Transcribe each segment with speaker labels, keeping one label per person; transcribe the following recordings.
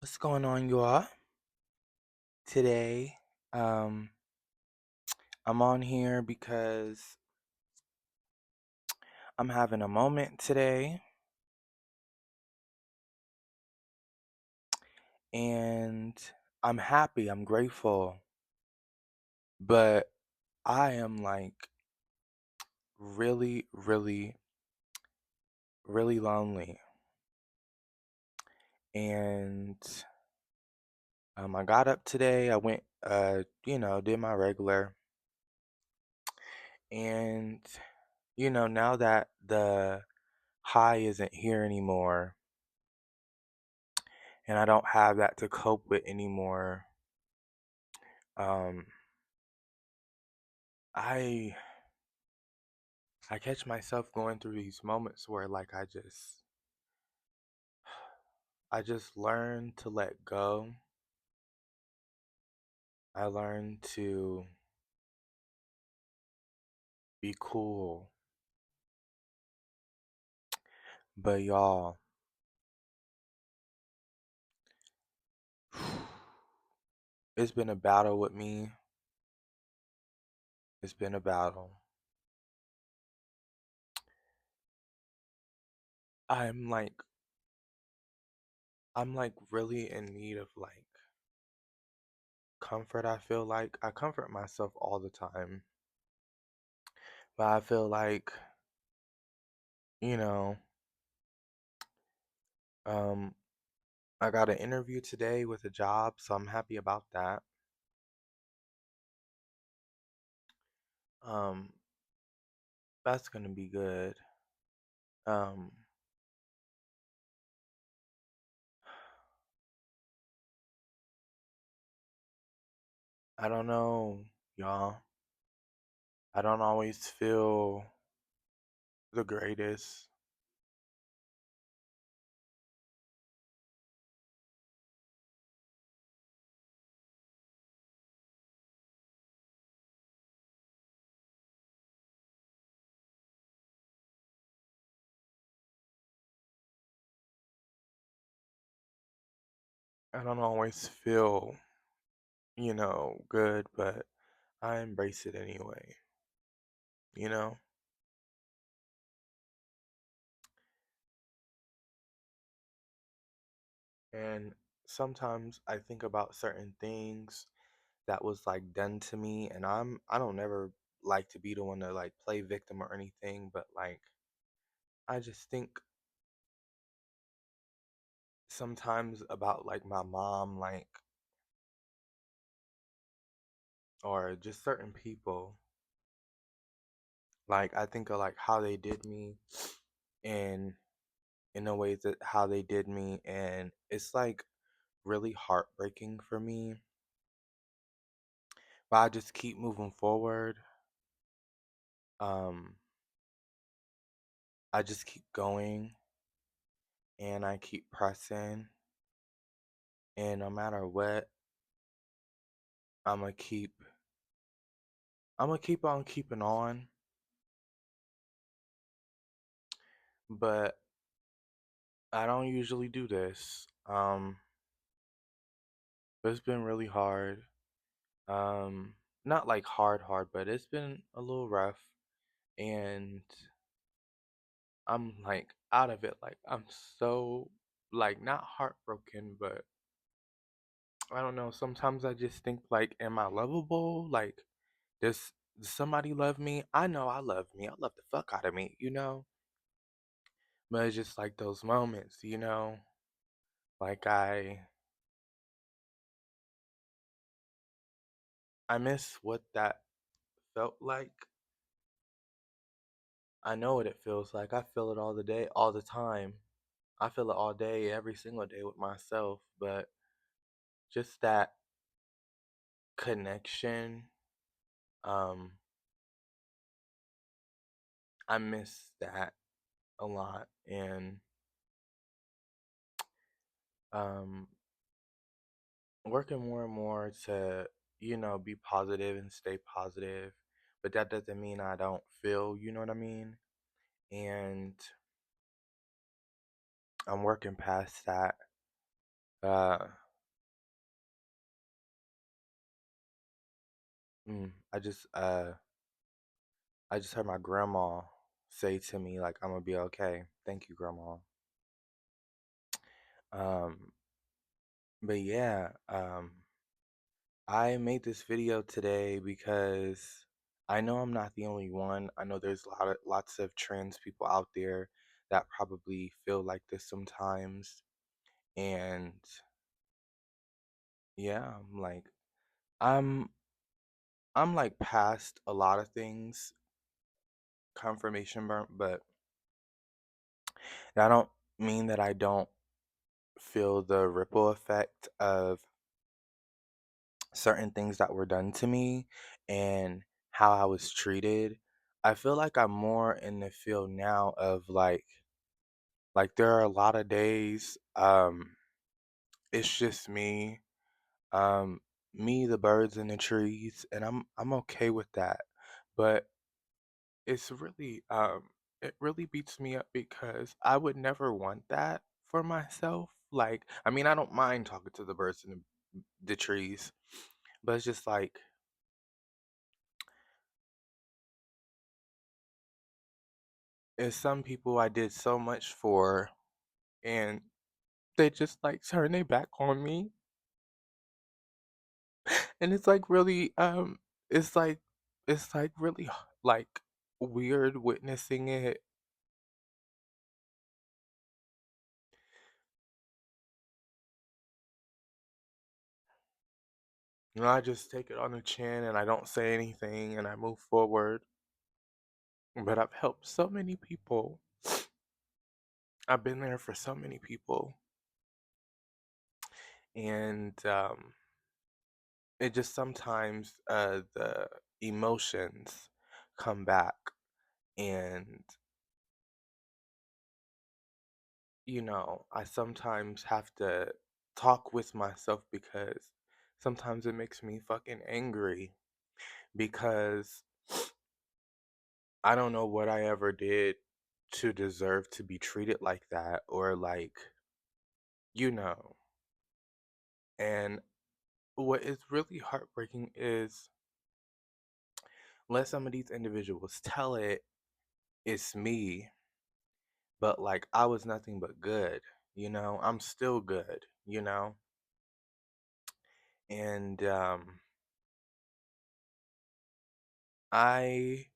Speaker 1: What's going on, y'all? Today, um, I'm on here because I'm having a moment today, and I'm happy, I'm grateful, but I am like really, really, really lonely. And I got up today, I went, did my regular, and now that the high isn't here anymore, and I don't have that to cope with anymore. Um, I I catch myself going through these moments where like I just learn to let go. I learn to be cool. But y'all, it's been a battle with me. It's been a battle. I'm like I'm like really in need of like comfort. I feel like I comfort myself all the time. But I feel like, you know, um I got an interview today with a job, so I'm happy about that. Um, that's gonna be good. Um, I don't know, y'all. I don't always feel the greatest. I don't always feel, good, but I embrace it anyway, you know? And sometimes I think about certain things that was like done to me, and I don't never like to be the one to like play victim or anything, but like I just think sometimes about like my mom, like, or just certain people. Like I think of like how they did me, and in the ways that how they did me, and it's like really heartbreaking for me. But I just keep moving forward. Um, I just keep going, and I keep pressing, and no matter what, I'm gonna keep I'm gonna keep on keeping on. But I don't usually do this. But it's been really hard. Um, not like hard, but it's been a little rough, and I'm like out of it. Like I'm so like not heartbroken, but I don't know. Sometimes I just think like, am I lovable? Like, does somebody love me? I know I love me. I love the fuck out of me. But it's just like those moments. Like I miss what that felt like. I know what it feels like. I feel it all the day, all the time. I feel it all day, every single day with myself. But just that connection, um, I miss that a lot. And um, working more and more to, be positive and stay positive. But that doesn't mean I don't feel, you know what I mean? And I'm working past that. Uh, I just heard my grandma say to me like I'm gonna be okay. Thank you, grandma. Um, but yeah, I made this video today because I know I'm not the only one. I know there's lots of trans people out there that probably feel like this sometimes. And yeah, I'm I'm like past a lot of things, confirmation burnt, but I don't mean that I don't feel the ripple effect of certain things that were done to me and how I was treated. I feel like I'm more in the field now of like there are a lot of days it's just um me, the birds and the trees, and I'm okay with that. But it's really it really beats me up because I would never want that for myself. Like, I mean, I don't mind talking to the birds and the trees, but it's just like it's some people I did so much for, and they just like turn their back on me, and it's like really it's like it's like really like weird witnessing it. You know, I just take it on the chin and I don't say anything and I move forward. But I've helped so many people. I've been there for so many people, and it just sometimes the emotions come back, and I sometimes have to talk with myself because sometimes it makes me fucking angry because I don't know what I ever did to deserve to be treated like that or like, you know. And what is really heartbreaking is let some of these individuals tell it it's me, but like I was nothing but good, I'm still good. And I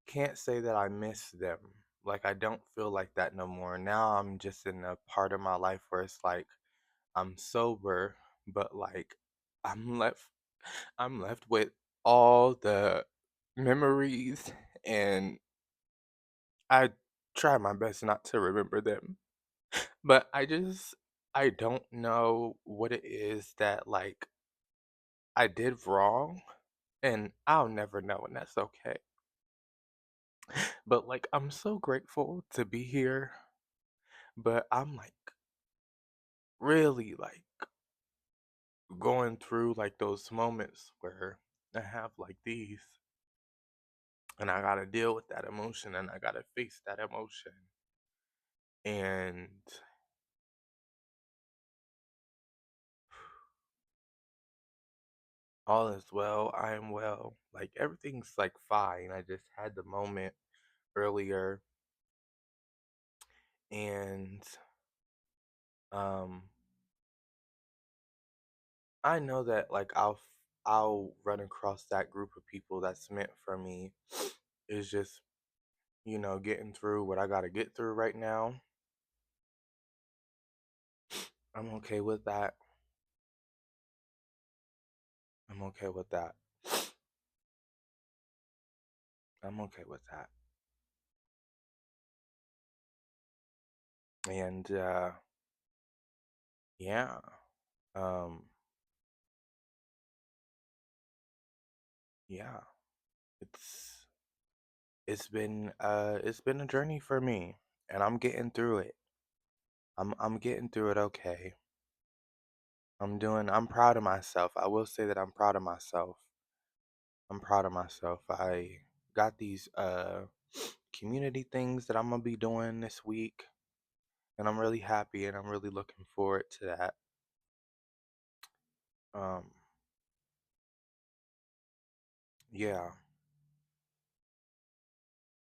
Speaker 1: can't say that I miss them. Like I don't feel like that no more. Now I'm just in a part of my life where it's like I'm sober, but like I'm left I'm left with all the memories, and I try my best not to remember them. But I don't know what it is that like I did wrong, and I'll never know, and that's okay. But like I'm so grateful to be here, but I'm like really like going through like those moments where I have like these and I got to deal with that emotion and I got to face that emotion. And all is well. I am well. Like everything's like fine. I just had the moment earlier, and um I know that like I'll run across that group of people that's meant for me. Is just, getting through what I got to get through right now. I'm okay with that. I'm okay with that. I'm okay with that. And yeah. Um yeah. It's it's been a journey for me, and I'm getting through it. I'm getting through it okay. I'm proud of myself. I will say that I'm proud of myself. I'm proud of myself. I got these community things that I'm gonna be doing this week, and I'm really happy and I'm really looking forward to that. Um, yeah,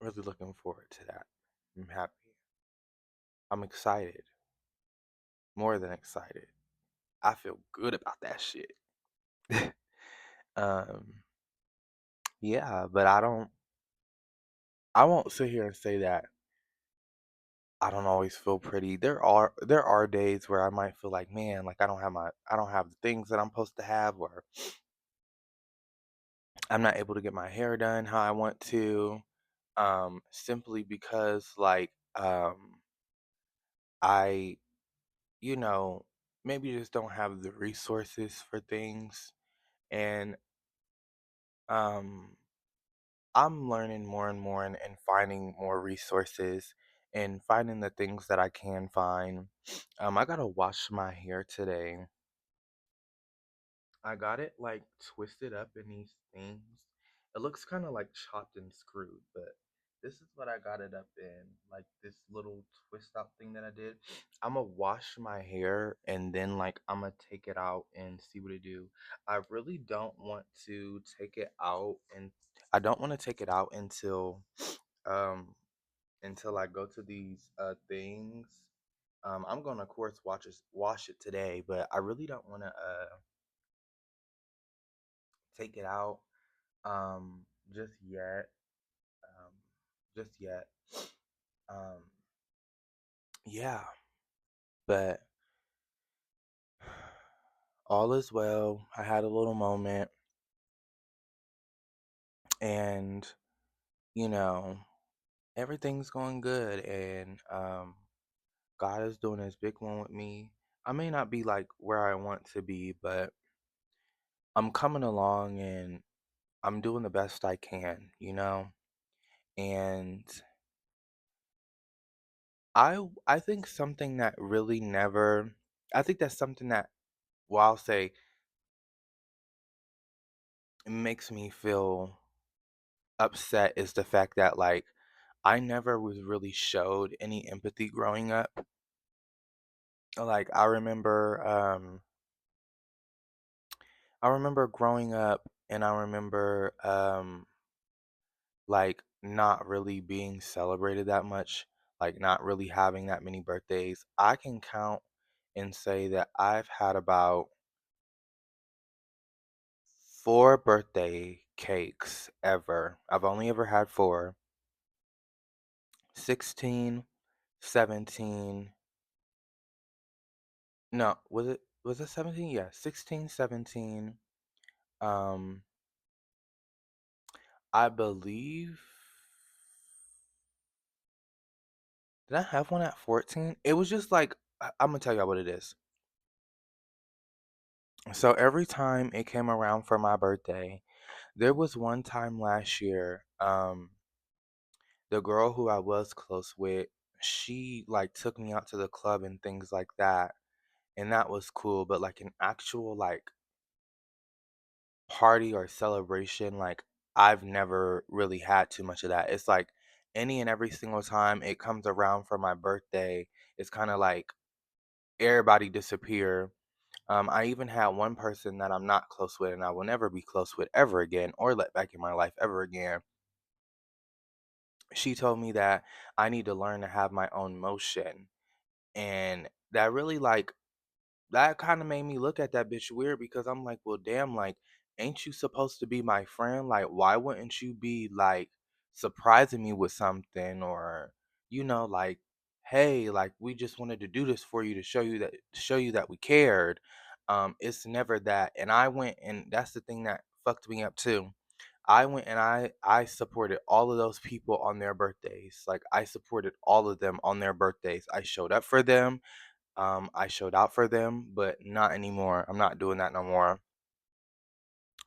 Speaker 1: really looking forward to that. I'm happy. I'm excited, more than excited. I feel good about that shit. um, yeah, but I won't sit here and say that I don't always feel pretty. There are days where I might feel like, man, like I don't have the things that I'm supposed to have, or I'm not able to get my hair done how I want to, simply because I, you know, maybe just don't have the resources for things. And um I'm learning more and more and finding more resources and finding the things that I can find. I gotta wash my hair today. I got it like twisted up in these things. It looks kind of like chopped and screwed, but this is what I got it up in, like this little twist out thing that I did. I'm gonna wash my hair and then like I'm gonna take it out and see what it do. I really don't want to take it out, and I don't want to take it out um until I go to these things. I'm gonna of course wash it today, but I really don't want to take it out um just yet. Um just yet. Um yeah, but all is well. I had a little moment, and you know, everything's going good, and God is doing his big one with me. I may not be like where I want to be, but I'm coming along and I'm doing the best I can, you know? And I think something that really never I think that's something that, well, I'll say, makes me feel upset is the fact that like I never was really showed any empathy growing up. Like I remember growing up, and I remember like not really being celebrated that much, like not really having that many birthdays. I can count and say that I've had about four birthday cakes ever. I've only ever had four: 16, 17. No, was it 17? Yeah, 16, 17. Um, I believe, did I have one at 14? It was just like I'm gonna tell y'all what it is. So every time it came around for my birthday, there was one time last year, the girl who I was close with, she like took me out to the club and things like that, and that was cool, but like an actual like party or celebration, like I've never really had too much of that. It's like any and every single time it comes around for my birthday, it's kind of like everybody disappear. I even had one person that I'm not close with and I will never be close with ever again or let back in my life ever again. She told me that I need to learn to have my own motion. And that really like that kind of made me look at that bitch weird, because I'm like, well, damn, like, ain't you supposed to be my friend? Like, why wouldn't you be like surprising me with something, or, like, hey, like, we just wanted to do this for you to show you that we cared. It's never that. And I went, and that's the thing that fucked me up too. I went and I supported all of those people on their birthdays. Like I supported all of them on their birthdays. I showed up for them. I showed out for them, but not anymore. I'm not doing that no more.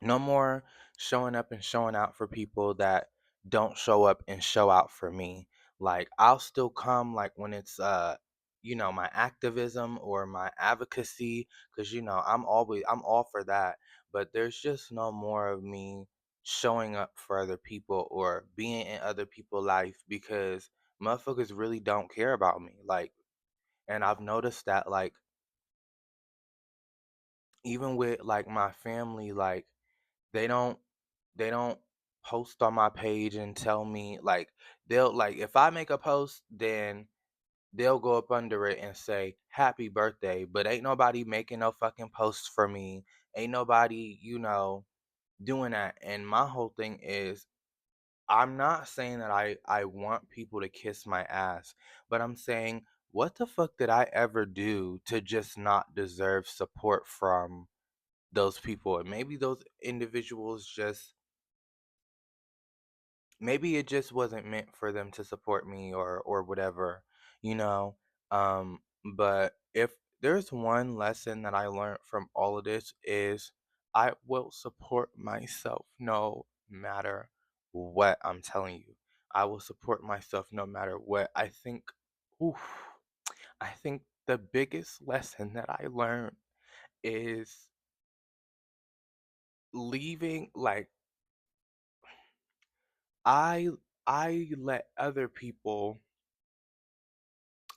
Speaker 1: No more showing up and showing out for people that don't show up and show out for me. Like I'll still come like when it's my activism or my advocacy, cuz I'm all for that, but there's just no more of me showing up for other people or being in other people's life, because motherfuckers really don't care about me. Like, and I've noticed that like even with like my family, like they don't they don't post on my page and tell me like they'll like if I make a post, then they'll go up under it and say happy birthday, but ain't nobody making no fucking posts for me. Ain't nobody, doing that. And my whole thing is I'm not saying that I want people to kiss my ass, but I'm saying what the fuck did I ever do to just not deserve support from those people? And maybe those individuals just maybe it just wasn't meant for them to support me or whatever, you know. But if there's one lesson that I learned from all of this is I will support myself no matter what. I'm telling you, I will support myself no matter what. Oof, I think the biggest lesson that I learned is leaving like I I let other people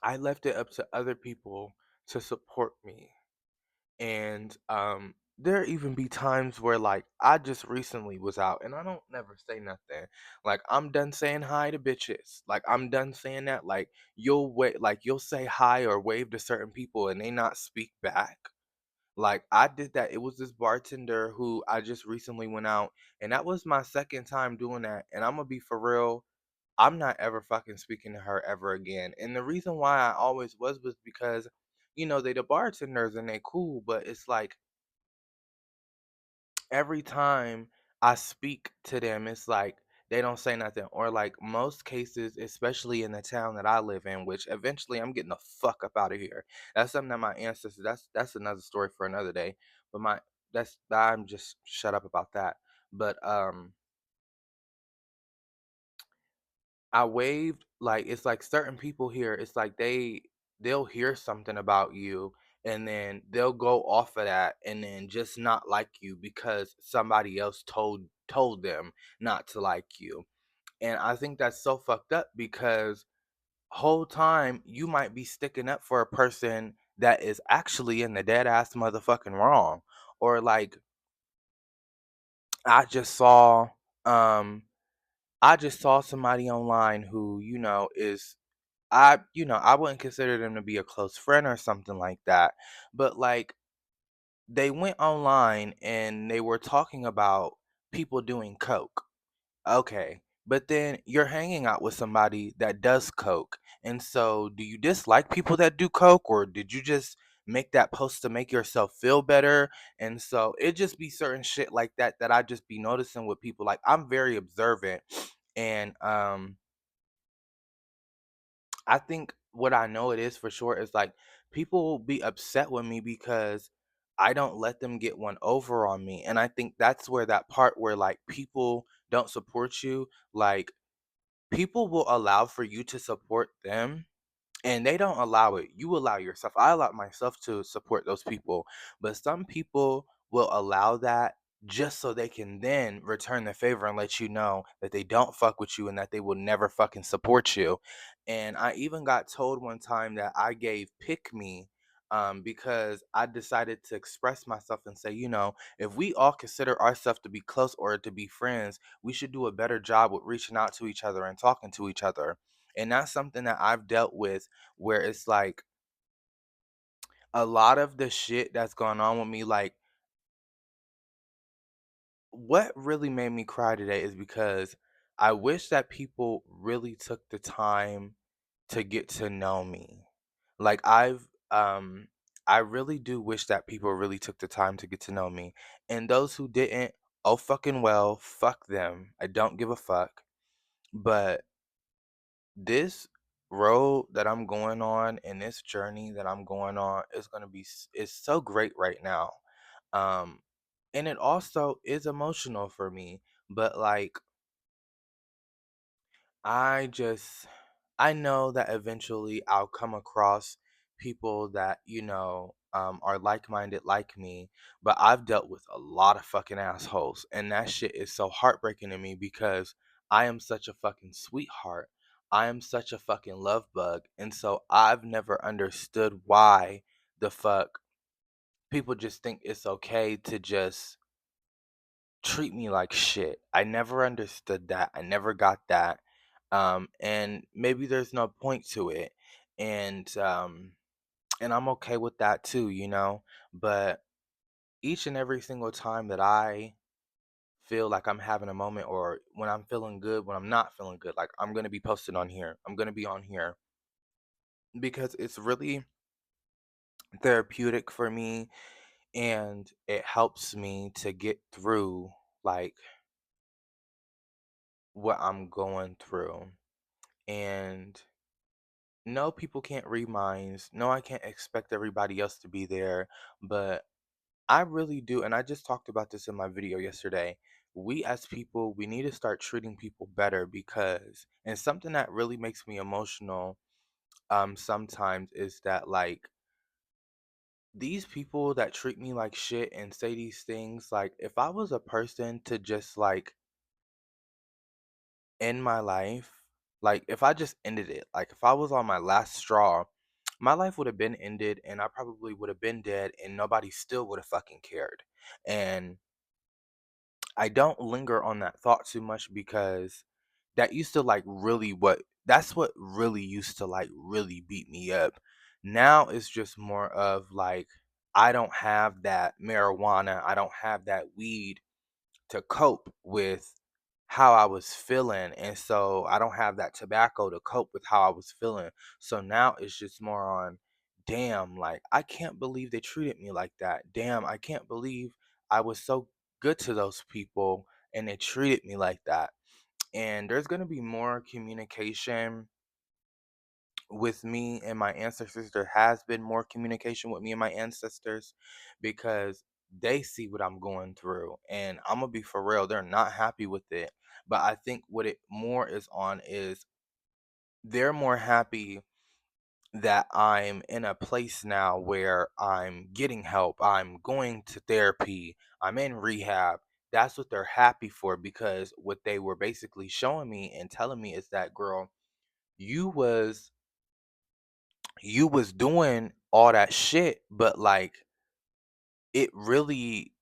Speaker 1: I left it up to other people to support me. And there even be times where like I just recently was out and I don't never say nothing. Like I'm done saying hi to bitches. Like I'm done saying that. Like you'll say hi or wave to certain people and they not speak back. Like I did that. It was this bartender who I just recently went out and that was my second time doing that. And I'm gonna be for real, I'm not ever fucking speaking to her ever again. And the reason why I always was because, they the bartenders and they cool, but it's like every time I speak to them, it's like they don't say nothing. Or like most cases, especially in the town that I live in, which eventually I'm getting the fuck up out of here. That's something that my ancestors that's another story for another day. But my that's I'm just shut up about that. But I waved like it's like certain people here, it's like they'll hear something about you and then they'll go off of that and then just not like you because somebody else told them not to like you. And I think that's so fucked up because whole time you might be sticking up for a person that is actually in the dead ass motherfucking wrong. Or like I just saw um I just saw somebody online who, I wouldn't consider them to be a close friend or something like that. But like they went online and they were talking about people doing coke. Okay. But then you're hanging out with somebody that does coke. And so do you dislike people that do coke or did you just make that post to make yourself feel better? And so it just be certain shit like that that I just be noticing with people. Like I'm very observant and I think what I know it is for sure is like people will be upset with me because I don't let them get one over on me. And I think that's where that part where like people don't support you, like people will allow for you to support them and they don't allow it. You allow yourself. I allow myself to support those people. But some people will allow that just so they can then return the favor and let you know that they don't fuck with you and that they will never fucking support you. And I even got told one time that I gave pick me because I decided to express myself and say, if we all consider ourselves to be close or to be friends, we should do a better job with reaching out to each other and talking to each other. And that's something that I've dealt with where it's like a lot of the shit that's going on with me, like what really made me cry today is because I wish that people really took the time to get to know me. Like I really do wish that people really took the time to get to know me. And those who didn't, oh fucking well, fuck them. I don't give a fuck. But this road that I'm going on and this journey that I'm going on is going to is so great right now. Um and it also is emotional for me, but like I just I know that eventually I'll come across people that, are like-minded like me, but I've dealt with a lot of fucking assholes and that shit is so heartbreaking to me because I am such a fucking sweetheart. I am such a fucking love bug, and so I've never understood why the fuck people just think it's okay to just treat me like shit. I never understood that. I never got that. And maybe there's no point to it. And I'm okay with that too, you know? But each and every single time that I feel like I'm having a moment, or when I'm feeling good, when I'm not feeling good, like I'm going to be posted on here. I'm going to be on here because it's really therapeutic for me, and it helps me to get through like what I'm going through. And no, people can't read minds. No, I can't expect everybody else to be there, but I really do. And I just talked about this in my video yesterday. We as people, we need to start treating people better, because, and something that really makes me emotional sometimes is that like these people that treat me like shit and say these things, like if I was a person to just like end my life, like if I just ended it, like if I was on my last straw, my life would have been ended and I probably would have been dead and nobody still would have fucking cared. And I don't linger on that thought too much, because that used to like really what that's what really used to like really beat me up. Now it's just more of like I don't have that marijuana, I don't have that weed to cope with how I was feeling. And so I don't have that tobacco to cope with how I was feeling. So now it's just more on, damn, like I can't believe they treated me like that. Damn, I can't believe I was so good to those people and they treated me like that. And there's going to be more communication with me and my ancestors. There has been more communication with me and my ancestors, because they see what I'm going through. And I'm going to be for real, they're not happy with it. But I think what it more is on is they're more happy that I'm in a place now where I'm getting help, I'm going to therapy, I'm in rehab. That's what they're happy for, because what they were basically showing me and telling me is that, girl, you was you was doing all that shit, but like it really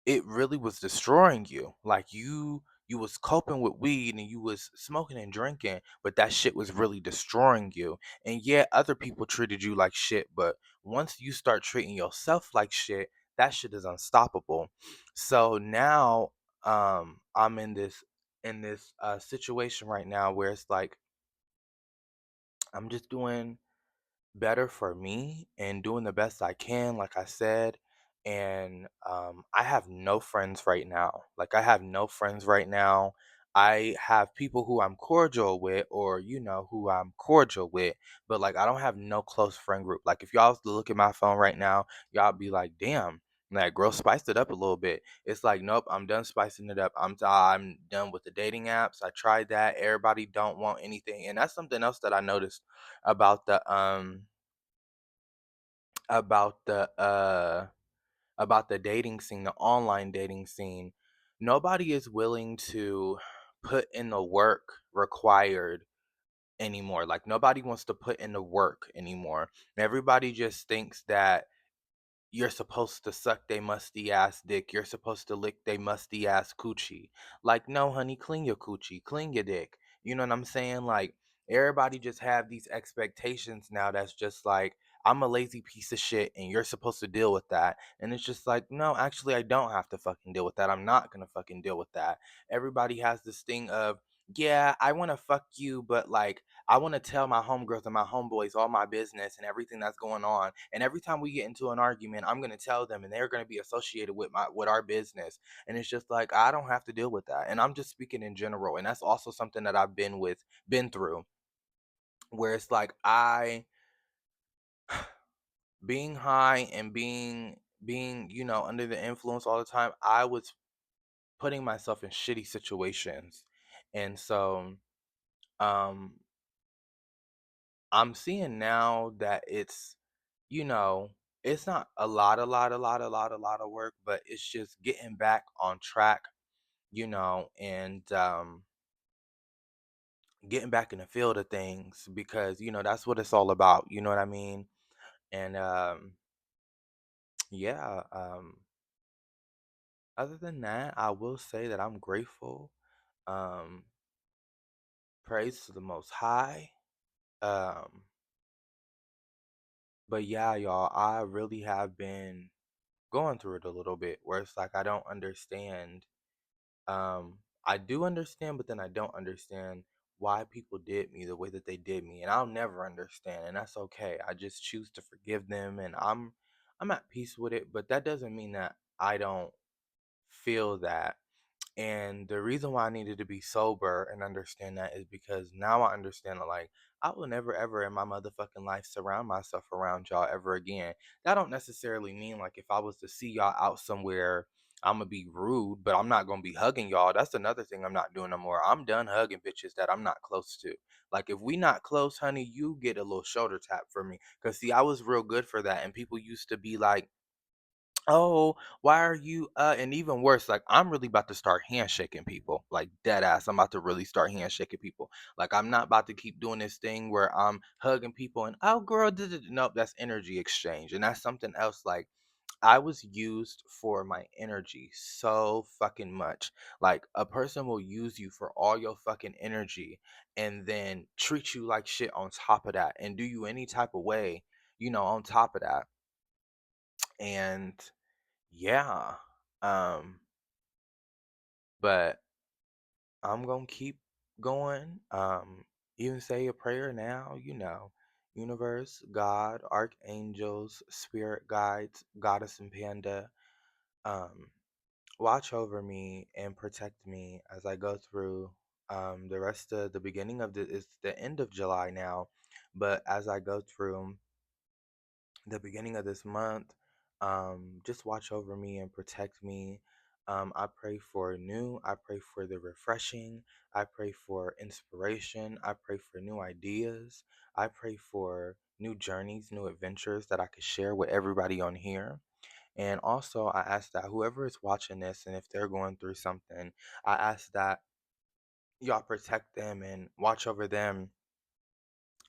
Speaker 1: it really was destroying you. Like you was coping with weed and you was smoking and drinking, but that shit was really destroying you. And yeah, other people treated you like shit, but once you start treating yourself like shit, that shit is unstoppable. So now I'm in this situation right now where it's like I'm just doing better for me and doing the best I can, like I said. And I have no friends right now. Like, I have no friends right now. I have people who I'm cordial with, or, you know, who I'm cordial with, but like, I don't have no close friend group. Like, if y'all was to look at my phone right now, y'all be like, damn. That girl spiced it up a little bit. It's like, nope, I'm done spicing it up. I'm done with the dating apps. I tried that. Everybody don't want anything, and that's something else that I noticed about about the uh about the dating scene, the online dating scene. Nobody is willing to put in the work required anymore. Like nobody wants to put in the work anymore. Everybody just thinks that you're supposed to suck they musty ass dick. You're supposed to lick they musty ass coochie. Like, no, honey, clean your coochie, clean your dick. You know what I'm saying? Like, everybody just have these expectations now that's just like, I'm a lazy piece of shit and you're supposed to deal with that. And it's just like, no, actually, I don't have to fucking deal with that. I'm not gonna fucking deal with that. Everybody has this thing of, yeah, I wanna fuck you, but like, I want to tell my homegirls and my homeboys all my business and everything that's going on. And every time we get into an argument, I'm going to tell them and they're going to be associated with our business. And it's just like I don't have to deal with that. And I'm just speaking in general. And that's also something that I've been through, where it's like I being high and being, you know, under the influence all the time, I was putting myself in shitty situations. And so um I'm seeing now that it's, you know, it's not a lot of work, but it's just getting back on track, you know, and getting back in the field of things, because, you know, that's what it's all about. You know what I mean? And yeah, other than that, I will say that I'm grateful. Um, praise to the Most High. Um, but yeah, y'all, I really have been going through it a little bit where it's like I don't understand. I do understand, but then I don't understand why people did me the way that they did me, and I'll never understand, and that's okay. I just choose to forgive them, and I'm at peace with it. But that doesn't mean that I don't feel that. And the reason why I needed to be sober and understand that is because now I understand that, like, I will never ever in my motherfucking life surround myself around y'all ever again. That don't necessarily mean like if I was to see y'all out somewhere, I'm gonna be rude, but I'm not gonna be hugging y'all. That's another thing I'm not doing no more. I'm done hugging bitches that I'm not close to. Like if we not close, honey, you get a little shoulder tap from me. Cause see, I was real good for that, and people used to be like, "Oh, why are you and even worse, like I'm really about to start handshaking people. Like dead ass. I'm about to really start handshaking people. Like I'm not about to keep doing this thing where I'm hugging people and oh girl, nope, that's energy exchange. And that's something else. Like I was used for my energy so fucking much. Like a person will use you for all your fucking energy and then treat you like shit on top of that and do you any type of way, on top of that. And yeah. Um, but I'm gonna keep going. Even say a prayer now, universe, God, archangels, spirit guides, goddess and panda, um, watch over me and protect me as I go through the rest of the beginning of it's the end of July now, but as I go through the beginning of this month. Just watch over me and protect me. I pray for new. I pray for the refreshing. I pray for inspiration. I pray for new ideas. I pray for new journeys, new adventures that I could share with everybody on here. And also, I ask that whoever is watching this and if they're going through something, I ask that y'all protect them and watch over them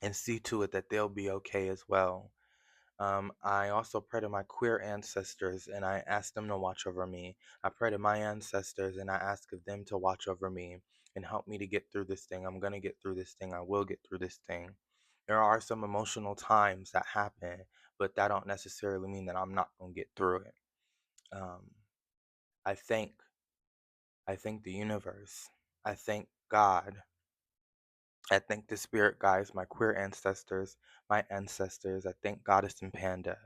Speaker 1: and see to it that they'll be okay as well. I also pray to my queer ancestors and I ask them to watch over me. I pray to my ancestors and I ask of them to watch over me and help me to get through this thing. I'm going to get through this thing. I will get through this thing. There are some emotional times that happen, but that don't necessarily mean that I'm not going to get through it. Um, I thank I thank the universe. I thank God. I thank the spirit guides, my queer ancestors, my ancestors. I thank Goddess and Panda.